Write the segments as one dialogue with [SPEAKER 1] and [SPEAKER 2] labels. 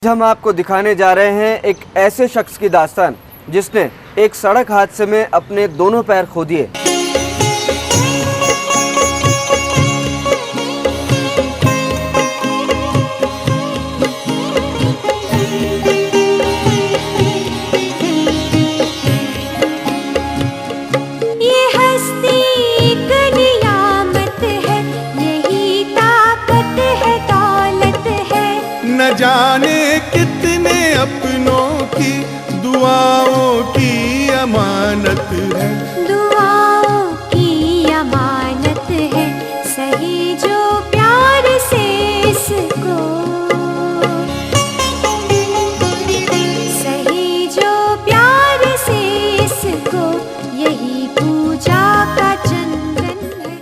[SPEAKER 1] हम आपको दिखाने जा रहे हैं एक ऐसे शख्स की दास्तान जिसने एक सड़क हादसे में अपने दोनों पैर खो दिए।
[SPEAKER 2] ये हस्ती एक नियामत है, यही ताकत है, दौलत है।
[SPEAKER 3] न जाने कितने अपनों की दुआओं की अमानत है।
[SPEAKER 2] दुआओं की अमानत है, सही जो प्यार से इसको, सही जो प्यार से इसको, यही पूजा का चंदन है।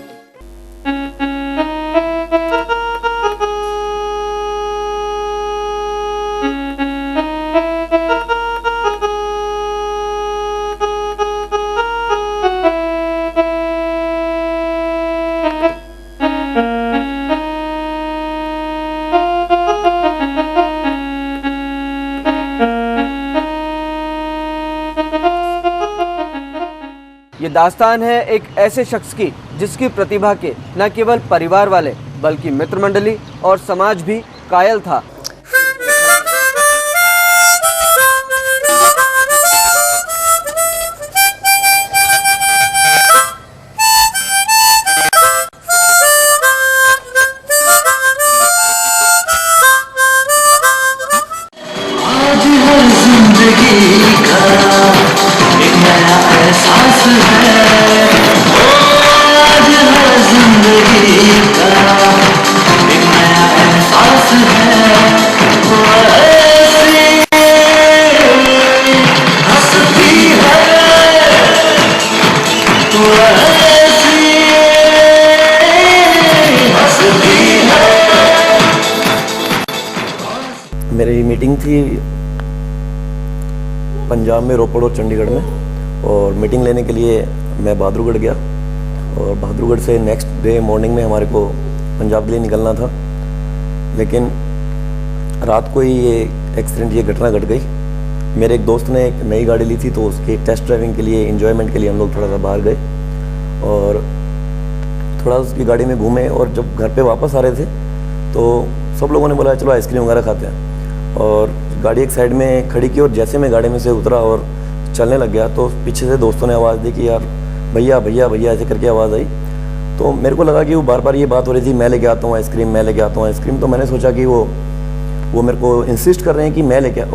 [SPEAKER 1] ये दास्तान है एक ऐसे शख्स की जिसकी प्रतिभा के न केवल परिवार वाले बल्कि मित्र मंडली और समाज भी कायल था।
[SPEAKER 4] आज हर जिंदगी का एक नया एहसास है। आज हर जिंदगी का एक नया एहसास है। वो ऐसी हंसती है, वो ऐसी हंसती है।
[SPEAKER 5] मेरी मीटिंग थी पंजाब में, रोपड़ और चंडीगढ़ में, और मीटिंग लेने के लिए मैं बहादुरगढ़ गया और बहादुरगढ़ से नेक्स्ट डे मॉर्निंग में हमारे को पंजाब के लिए निकलना था। लेकिन रात को ही ये घटना घट गई। मेरे एक दोस्त ने एक नई गाड़ी ली थी तो उसकी टेस्ट ड्राइविंग के लिए, एंजॉयमेंट के लिए हम लोग थोड़ा सा बाहर गए और थोड़ा उसकी गाड़ी में घूमे। और जब घर पे वापस आ रहे थे तो सब लोगों ने बोला चलो आइसक्रीम वगैरह खाते हैं, और गाड़ी एक साइड में खड़ी की। और जैसे मैं गाड़ी में से उतरा और चलने लग गया तो पीछे से दोस्तों ने आवाज़ दी कि यार भैया भैया भैया ऐसे करके आवाज़ आई। तो मेरे को लगा कि वो बार बार ये बात हो रही थी, मैं लेके आता हूँ आइसक्रीम, मैं लेके आता हूँ आइसक्रीम। तो मैंने सोचा कि वो मेरे को इंसिस्ट कर रहे हैं कि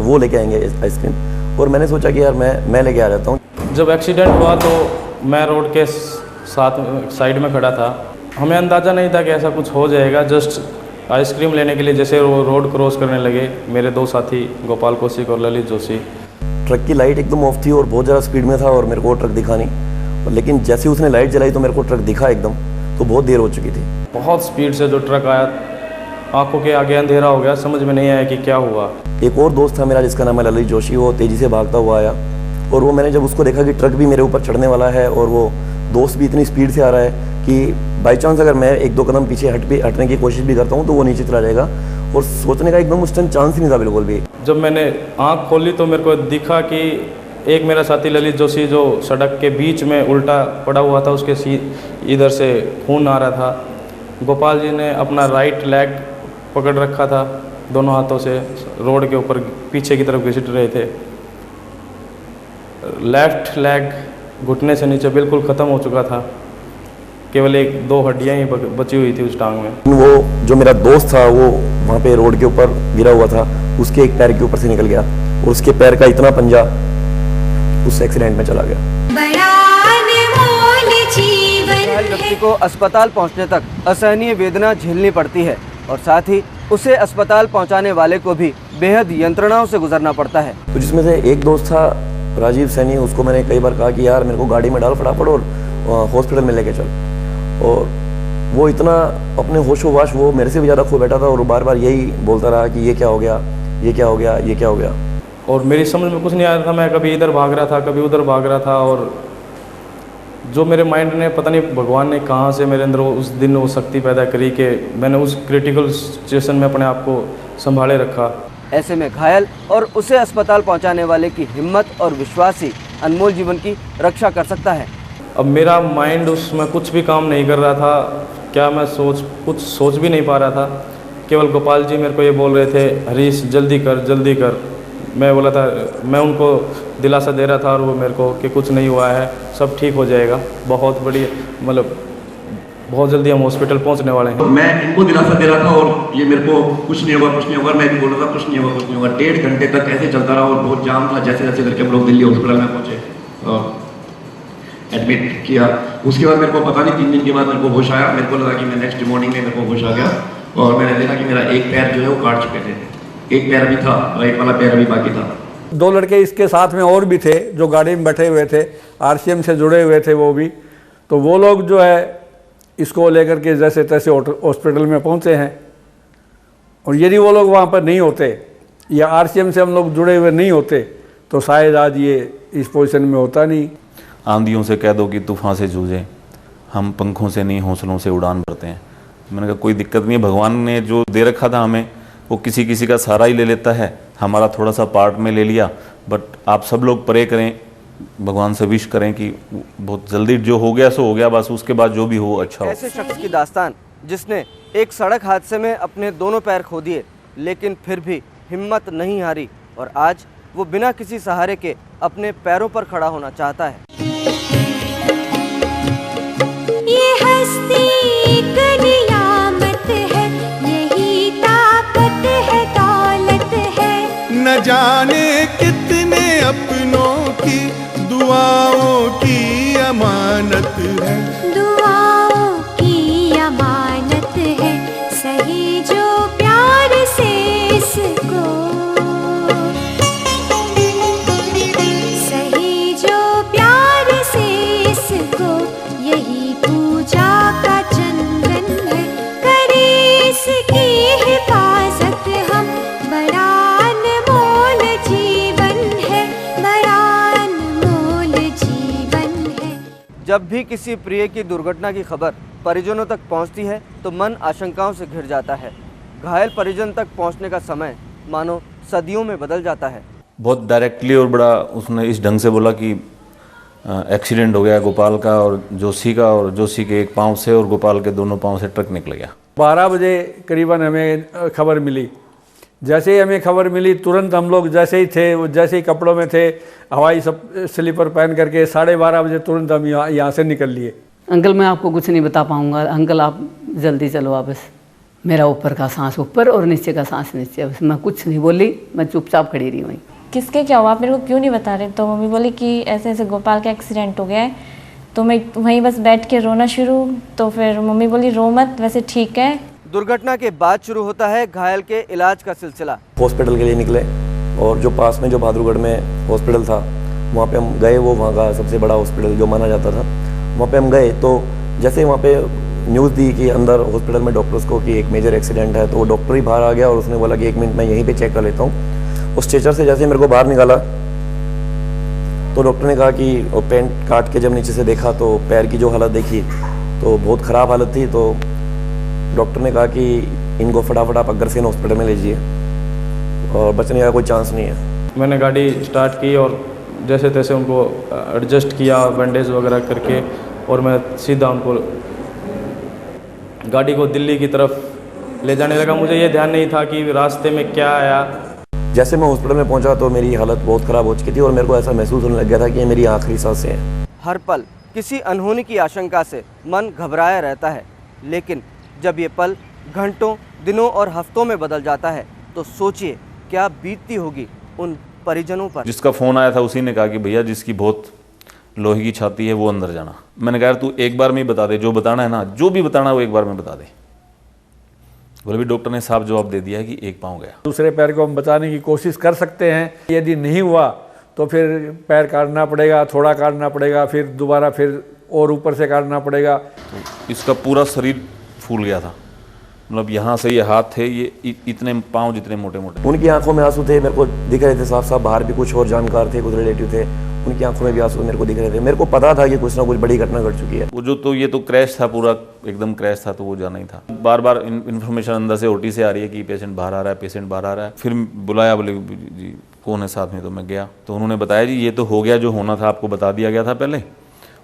[SPEAKER 5] वो लेके आएंगे आइसक्रीम, और मैंने सोचा कि यार मैं लेके आ जाता हूँ।
[SPEAKER 6] जब एक्सीडेंट हुआ तो मैं रोड के साइड में खड़ा था। हमें अंदाज़ा नहीं था कि ऐसा कुछ हो जाएगा। जस्ट आइसक्रीम लेने के लिए जैसे वो रोड क्रॉस करने लगे मेरे दो साथी गोपाल कौशिक और ललित जोशी।
[SPEAKER 5] ट्रक की लाइट एकदम ऑफ थी और बहुत ज़्यादा स्पीड में था और मेरे को ट्रक दिखा नहीं, लेकिन जैसे उसने लाइट जलाई तो मेरे को ट्रक दिखा एकदम, तो बहुत देर हो चुकी थी।
[SPEAKER 6] बहुत स्पीड से जो ट्रक आया, आंखों के आगे अंधेरा हो गया, समझ में नहीं आया कि क्या हुआ।
[SPEAKER 5] एक और दोस्त था मेरा जिसका नाम है ललित जोशी, वो तेज़ी से भागता हुआ आया और वो मैंने जब उसको देखा कि ट्रक भी मेरे ऊपर चढ़ने वाला है और वो दोस्त भी इतनी स्पीड से आ रहा है कि बाई चांस अगर मैं एक दो कदम पीछे हटने की कोशिश भी करता हूँ तो वो नीचे चला जाएगा, और सोचने का एकदम उस टाइम चांस ही नहीं था बिल्कुल भी।
[SPEAKER 6] जब मैंने आंख खोली तो मेरे को दिखा कि एक मेरा साथी ललित जोशी जो सड़क के बीच में उल्टा पड़ा हुआ था, उसके इधर से खून आ रहा था। गोपाल जी ने अपना राइट लेग पकड़ रखा था, दोनों हाथों से रोड के ऊपर पीछे की तरफ घिसट रहे थे। लेफ्ट लेग घुटने से नीचे बिल्कुल ख़त्म हो चुका था, केवल एक दो हड्डियां ही बची हुई थी उस टांग में।
[SPEAKER 5] वो जो मेरा दोस्त था वो वहाँ पे रोड के ऊपर गिरा हुआ था, उसके एक पैर के ऊपर से निकल गया और उसके पैर का इतना पंजा उस एक्सीडेंट में चला गया।
[SPEAKER 2] बड़ा अनमोल जीवन
[SPEAKER 1] घायल व्यक्ति को अस्पताल पहुंचने तक असहनीय वेदना झेलनी पड़ती है और साथ ही उसे अस्पताल पहुंचाने वाले को भी बेहद यंत्रणाओं से गुजरना पड़ता है।
[SPEAKER 5] तो जिसमें से एक दोस्त था राजीव सैनी, उसको मैंने कई बार कहा कि यार मेरे को गाड़ी में डाल फटाफट और हॉस्पिटल में लेके चल, और वो इतना अपने होशो वाश वो मेरे से भी ज़्यादा खो बैठा था और वो बार बार यही बोलता रहा कि ये क्या हो गया, ये क्या हो गया, ये क्या हो गया।
[SPEAKER 6] और मेरी समझ में कुछ नहीं आ रहा था, मैं कभी इधर भाग रहा था, कभी उधर भाग रहा था, और जो मेरे माइंड ने पता नहीं भगवान ने कहाँ से मेरे अंदर उस दिन वो शक्ति पैदा करी कि मैंने उस क्रिटिकल सिचुएशन में अपने आप को संभाले रखा।
[SPEAKER 1] ऐसे में घायल और उसे अस्पताल पहुंचाने वाले की हिम्मत और विश्वास ही अनमोल जीवन की रक्षा कर सकता है।
[SPEAKER 6] अब मेरा माइंड उसमें कुछ भी काम नहीं कर रहा था, क्या मैं कुछ सोच भी नहीं पा रहा था। केवल गोपाल जी मेरे को ये बोल रहे थे, हरीश जल्दी कर जल्दी कर। मैं बोला था, मैं उनको दिलासा दे रहा था और वो मेरे को कि कुछ नहीं हुआ है, सब ठीक हो जाएगा, बहुत बड़ी मतलब बहुत जल्दी हम हॉस्पिटल पहुंचने वाले हैं।
[SPEAKER 7] मैं इनको दिलासा दे रहा था और ये मेरे को कुछ नहीं होगा कुछ नहीं होगा, मैं भी बोल रहा था कुछ नहीं होगा कुछ नहीं होगा। 1.5 घंटे तक ऐसे चलता रहा और बहुत जाम था। जैसे जैसे करके हम लोग दिल्ली हॉस्पिटल में पहुंचे और एडमिट किया। उसके बाद मेरे को पता नहीं 3 दिन के बाद मेरे को होश आया। मेरे को लगा कि मैं नेक्स्ट मॉर्निंग में मेरे को होश आ गया और मैंने देखा कि मेरा एक पैर जो है वो काट चुके थे, एक पैर अभी था, राइट वाला पैर अभी बाकी था।
[SPEAKER 8] 2 लड़के इसके साथ में और भी थे जो गाड़ी में बैठे हुए थे, आरसीएम से जुड़े हुए थे वो भी। तो वो लोग जो है इसको लेकर के जैसे तैसे हॉस्पिटल में पहुंचे हैं। और यदि वो लोग वहाँ पर नहीं होते या आरसीएम से हम लोग जुड़े हुए नहीं होते तो शायद आज ये इस पोजीशन में होता नहीं।
[SPEAKER 9] आंधियों से कह दो कि तूफान से जूझे, हम पंखों से नहीं हौसलों से उड़ान भरते हैं। मैंने कहा कोई दिक्कत नहीं है, भगवान ने जो दे रखा था हमें वो किसी किसी का सहारा ही ले लेता है, हमारा थोड़ा सा पार्ट में ले लिया। बट आप सब लोग प्रे करें, भगवान से विश करें कि बहुत जल्दी जो हो गया सो हो गया, बस उसके बाद जो भी हो अच्छा हो।
[SPEAKER 1] ऐसे शख्स की दास्तान जिसने एक सड़क हादसे में अपने दोनों पैर खो दिए लेकिन फिर भी हिम्मत नहीं हारी और आज वो बिना किसी सहारे के अपने पैरों पर खड़ा होना चाहता है।
[SPEAKER 2] ये हस्ती एक नियामत है, यही ताकत है, दौलत है।
[SPEAKER 3] न जाने कितने अपनों की दुआओं की अमानत है,
[SPEAKER 2] दुआओं की अमानत है, सही जो प्यार से इसको, सही जो प्यार से इसको, यही पूजा का चंदन है। करे इसकी हिफाजत हम, बड़ा अनमोल जीवन है, बड़ा अनमोल जीवन है।
[SPEAKER 1] जब भी किसी प्रिय की दुर्घटना की खबर परिजनों तक पहुंचती है तो मन आशंकाओं से घिर जाता है। घायल परिजन तक पहुंचने का समय मानो सदियों में बदल जाता है।
[SPEAKER 9] बहुत डायरेक्टली और बड़ा उसने इस ढंग से बोला कि एक्सीडेंट हो गया गोपाल का और जोशी का, और जोशी के एक पाँव से और गोपाल के दोनों पाँव से ट्रक निकल गया।
[SPEAKER 8] 12 बजे करीबन हमें खबर मिली। जैसे ही हमें खबर मिली तुरंत हम लोग जैसे ही थे, वो जैसे ही कपड़ों में थे, हवाई स्लीपर पहन करके 12:30 बजे तुरंत हम यहाँ से निकल लिए।
[SPEAKER 10] अंकल मैं आपको कुछ नहीं बता पाऊँगा, अंकल आप जल्दी चलो वापस। मेरा ऊपर का सांस ऊपर और नीचे का सांस नीचे, बस मैं कुछ नहीं बोली, मैं चुपचाप खड़ी रही वहीं।
[SPEAKER 11] किसके क्या हुआ आप मेरे को क्यों नहीं बता रहे? तो मम्मी बोली कि ऐसे ऐसे गोपाल का एक्सीडेंट हो गया है। तो मैं वहीं बस बैठ के रोना शुरू। तो फिर मम्मी बोली रो मत, वैसे ठीक है।
[SPEAKER 1] दुर्घटना के बाद शुरू होता है घायल के इलाज का सिलसिला।
[SPEAKER 5] हॉस्पिटल के लिए निकले और जो पास में जो बहादुरगढ़ में हॉस्पिटल था वहाँ पे हम गए। वो वहाँ का सबसे बड़ा हॉस्पिटल जो माना जाता था, वहाँ पे हम गए। तो जैसे वहाँ पे न्यूज़ दी कि अंदर हॉस्पिटल में डॉक्टर्स को कि एक मेजर एक्सीडेंट है, तो वो डॉक्टर ही बाहर आ गया और उसने बोला कि 1 मिनट मैं यहीं पे चेक कर लेता हूँ। उस स्ट्रेचर से जैसे मेरे को बाहर निकाला तो डॉक्टर ने कहा कि पैंट काट के जब नीचे से देखा तो पैर की जो हालत देखी तो बहुत ख़राब हालत थी। तो डॉक्टर ने कहा कि इनको फटाफट आप अग्रसेन हॉस्पिटल में ले जाइए और बचने का कोई चांस नहीं है।
[SPEAKER 6] मैंने गाड़ी स्टार्ट की और जैसे तैसे उनको एडजस्ट किया बैंडेज वगैरह करके, और मैं सीधा उनको गाड़ी को दिल्ली की तरफ ले जाने लगा। मुझे ये ध्यान नहीं था कि रास्ते में क्या आया।
[SPEAKER 5] जैसे मैं हॉस्पिटल में पहुंचा तो मेरी हालत बहुत ख़राब हो चुकी थी और मेरे को ऐसा महसूस होने लग गया था कि ये मेरी आखिरी सांसें हैं।
[SPEAKER 1] हर पल किसी अनहोनी की आशंका से मन घबराया रहता है, लेकिन जब ये पल घंटों, दिनों और हफ्तों में बदल जाता है तो सोचिए क्या बीतती होगी उन परिजनों पर।
[SPEAKER 9] जिसका फ़ोन आया था उसी ने कहा कि भैया जिसकी बहुत लोहे की छाती है वो अंदर जाना। मैंने कहा तू एक बार में ही बता दे, जो बताना है ना, जो भी बताना है वो एक बार में बता दे। बोले भी डॉक्टर ने साफ जवाब दे दिया है कि एक पाँव गया।
[SPEAKER 8] दूसरे पैर को हम बचाने की कोशिश कर सकते हैं, यदि नहीं हुआ तो फिर पैर काटना पड़ेगा, थोड़ा काटना पड़ेगा, फिर दोबारा फिर और ऊपर से काटना पड़ेगा।
[SPEAKER 9] तो इसका पूरा शरीर फूल गया था, मतलब यहाँ से ये हाथ थे, ये इतने पाँव जितने मोटे मोटे।
[SPEAKER 5] उनकी आंखों में आंसू थे, मेरे को दिख रहे थे साफ साफ। बाहर भी कुछ और जानकार थे, कुछ रिलेटिव थे, उनकी आंखों में भी आंसू मेरे को दिख रहे थे। मेरे को पता था कि कुछ ना कुछ बड़ी घटना घट चुकी है।
[SPEAKER 9] वो जो तो ये तो क्रैश था, पूरा एकदम क्रैश था, तो वो जाना ही था। बार बार इन्फॉर्मेशन अंदर से ओटी से आ रही है कि पेशेंट बाहर आ रहा है, पेशेंट बाहर आ रहा है। फिर बुलाया, बोले जी कौन है साथ में, तो मैं गया तो उन्होंने बताया जी ये तो हो गया, जो होना था आपको बता दिया गया था पहले,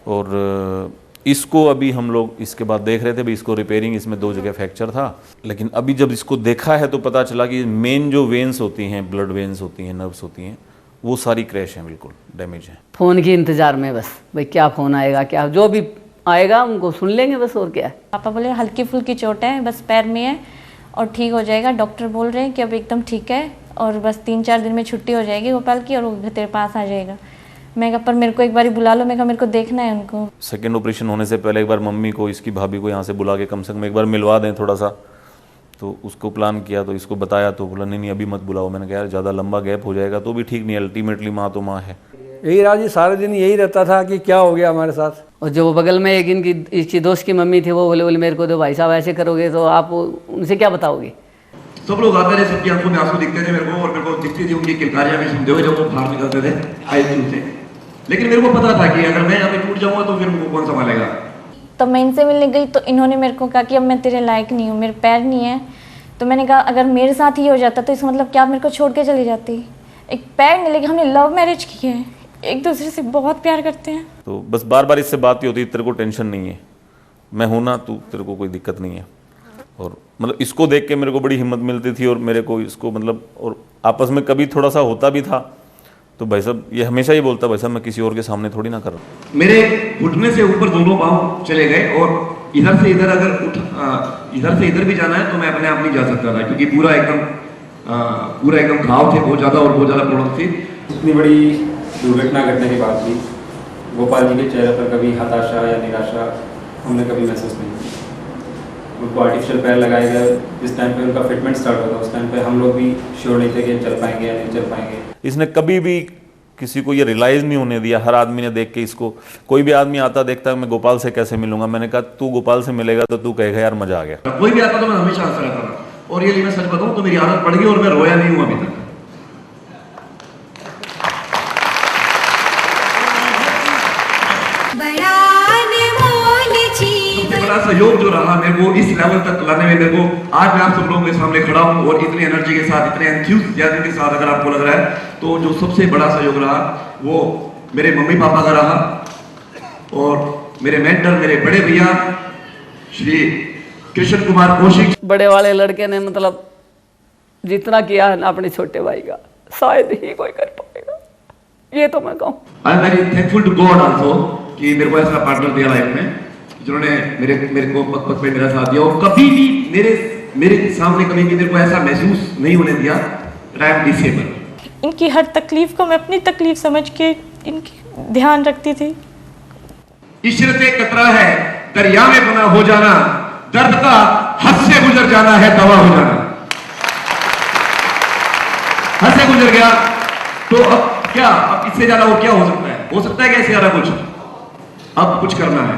[SPEAKER 9] और इसको अभी हम लोग इसके बाद देख रहे थे भाई इसको रिपेयरिंग, इसमें 2 जगह फ्रैक्चर था, लेकिन अभी जब इसको देखा है तो पता चला कि मेन जो वेन्स होती हैं, ब्लड वेन्स होती हैं, नर्व्स होती हैं, वो सारी क्रैश हैं, बिल्कुल डैमेज हैं।
[SPEAKER 10] फ़ोन के इंतज़ार में बस, भाई क्या फ़ोन आएगा, क्या जो भी आएगा उनको सुन लेंगे बस, और क्या है। पापा
[SPEAKER 11] बोले हल्की फुल्की चोट है, बस पैर में है और ठीक हो जाएगा। डॉक्टर बोल रहे हैं कि अब एकदम ठीक है और बस 3-4 दिन में छुट्टी हो जाएगी गोपाल की और वो तेरे पास आ जाएगा। मैं कहा पर मेरे को एक बार बुला लो, मैं कहा मेरे को देखना है उनको।
[SPEAKER 9] सेकेंड ऑपरेशन होने से पहले एक बार मम्मी को, इसकी भाभी को यहाँ से बुला के कम से कम एक बार मिलवा दें थोड़ा सा, तो उसको प्लान किया, तो इसको बताया तो बोला नहीं अभी मत बुलाओ। मैंने कहा यार ज़्यादा लंबा गैप हो जाएगा तो भी ठीक नहीं, अल्टीमेटली माँ तो माँ है।
[SPEAKER 8] यही राज जी सारे दिन यही रहता था कि क्या हो गया हमारे साथ।
[SPEAKER 10] और जो बगल में एक इसकी दोस्त की मम्मी थी, वो बोले मेरे को तो भाई साहब ऐसे करोगे तो आप उनसे क्या बताओगे।
[SPEAKER 7] सब लोग आते रहे, सबकी आंखों में आंसू दिखते थे मेरे को, और मेरे को दिखती थी उनकी किलकारियां भी सुनते हुए जब वो बाहर निकलते थे आईसीयू से। लेकिन मेरे को पता था कि अगर मैं अभी टूट जाऊंगा तो फिर वो कौन संभालेगा।
[SPEAKER 11] तो मैं इनसे मिलने गई तो इन्होंने मेरे को कहा कि अब मैं तेरे लायक नहीं हूँ, मेरे पैर नहीं है। तो मैंने कहा अगर मेरे साथ ही हो जाता तो इसका मतलब क्या आप मेरे को छोड़ के चली जाती। एक पैर नहीं, लेकिन हमने लव मैरिज की है, एक दूसरे से बहुत प्यार करते हैं।
[SPEAKER 9] तो बस बार बार इससे बात ही होती, तेरे को टेंशन नहीं है, मैं हूं ना, तू तेरे को कोई दिक्कत नहीं है। और मतलब इसको देख के मेरे को बड़ी हिम्मत मिलती थी, और मेरे को इसको मतलब, और आपस में कभी थोड़ा सा होता भी था तो भाई साहब ये हमेशा ही बोलता, भाई साहब मैं किसी और के सामने थोड़ी ना कर रहा हूँ।
[SPEAKER 7] मेरे घुटने से ऊपर दोनों पाँव चले गए, और इधर से इधर अगर इधर से इधर भी जाना है तो मैं अपने आप नहीं जा सकता था, क्योंकि पूरा एकदम घाव थे बहुत ज़्यादा, और बहुत ज़्यादा प्रॉब्लम थी।
[SPEAKER 12] इतनी बड़ी दुर्घटना घटने के बाद भी गोपाल जी के चेहरे पर कभी हताशा या निराशा हमने कभी महसूस नहीं की। उनको आर्टिफिशियल पैर लगाए गए, जिस टाइम पे उनका फिटमेंट स्टार्ट होता उस टाइम पे हम लोग भी श्योर नहीं थे कि चल पाएंगे या नहीं चल पाएंगे।
[SPEAKER 9] इसने कभी भी किसी को ये रियलाइज़ नहीं होने दिया। हर आदमी ने देख के इसको, कोई भी आदमी आता देखता है मैं गोपाल से कैसे मिलूंगा, मैंने कहा तू गोपाल से मिलेगा तो तू कहेगा यार मजा आ गया।
[SPEAKER 7] कोई भी आता तो मैं हमेशा हंसता रहता था, और ये मैं सच बताऊं तो मेरी आदत पड़ गई और मैं रोया नहीं हूं अभी तक। बड़ा सहयोग जो रहा मेरे को इस लेवल तक लाने में, मेरे को आज मैं आप सब लोगों के सामने खड़ा हूं और इतनी एनर्जी के साथ, इतने एंथुसियाज्म के साथ, अगर आपको लग रहा है तो जो सबसे बड़ा सहयोग रहा वो मेरे मम्मी पापा का रहा, और मेरे मेंटर, मेरे बड़े भैया श्री कृष्ण कुमार कौशिक।
[SPEAKER 10] बड़े वाले लड़के ने मतलब जितना किया है ना अपने छोटे भाई का, शायद ही कोई कर पाएगा, ये तो मैं कहूँ।
[SPEAKER 7] I am very thankful to God also कि मेरे को ऐसा पार्टनर दिया लाइफ में, जिन्होंने मेरे को पग पग पे मेरा साथ दिया, और कभी भी मेरे सामने कभी भी मेरे को ऐसा महसूस नहीं होने दिया आई एम डिसेबल।
[SPEAKER 11] इनकी हर तकलीफ को मैं अपनी तकलीफ समझ के इनकी ध्यान रखती थी।
[SPEAKER 7] इश्क से कतरा है दरिया में बना हो जाना, दर्द का हद से गुजर जाना है दवा हो जाना। हद से गुजर गया तो अब क्या, अब इससे ज्यादा और क्या हो सकता है? हो सकता है कि इससे ज्यादा कुछ अब कुछ करना है।